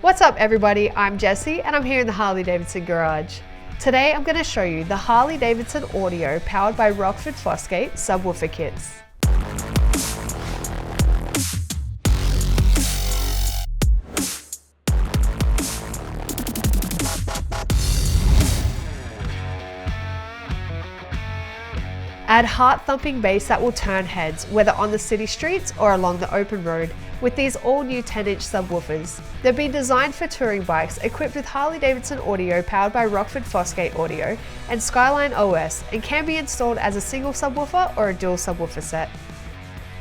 What's up everybody, I'm Jessie and I'm here in the Harley-Davidson garage. Today I'm going to show you the Harley-Davidson audio powered by Rockford Fosgate subwoofer kits. Add heart-thumping bass that will turn heads, whether on the city streets or along the open road, with these all-new 10-inch subwoofers. They've been designed for touring bikes equipped with Harley-Davidson audio powered by Rockford Fosgate audio and Skyline OS, and can be installed as a single subwoofer or a dual subwoofer set.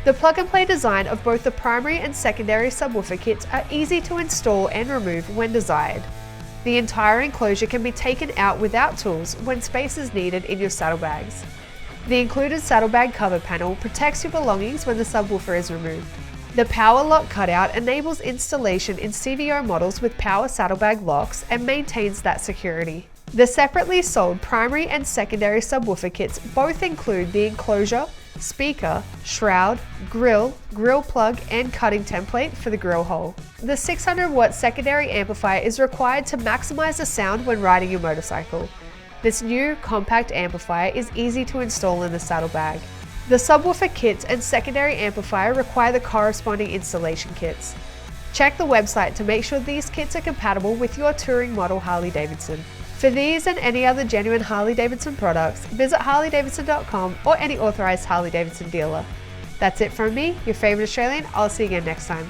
The plug-and-play design of both the primary and secondary subwoofer kits are easy to install and remove when desired. The entire enclosure can be taken out without tools when space is needed in your saddlebags. The included saddlebag cover panel protects your belongings when the subwoofer is removed. The power lock cutout enables installation in CVO models with power saddlebag locks and maintains that security. The separately sold primary and secondary subwoofer kits both include the enclosure, speaker, shroud, grill plug and cutting template for the grill hole. The 600-watt secondary amplifier is required to maximize the sound when riding your motorcycle. This new compact amplifier is easy to install in the saddlebag. The subwoofer kits and secondary amplifier require the corresponding installation kits. Check the website to make sure these kits are compatible with your touring model Harley-Davidson. For these and any other genuine Harley-Davidson products, visit harleydavidson.com or any authorized Harley-Davidson dealer. That's it from me, your favorite Australian. I'll see you again next time.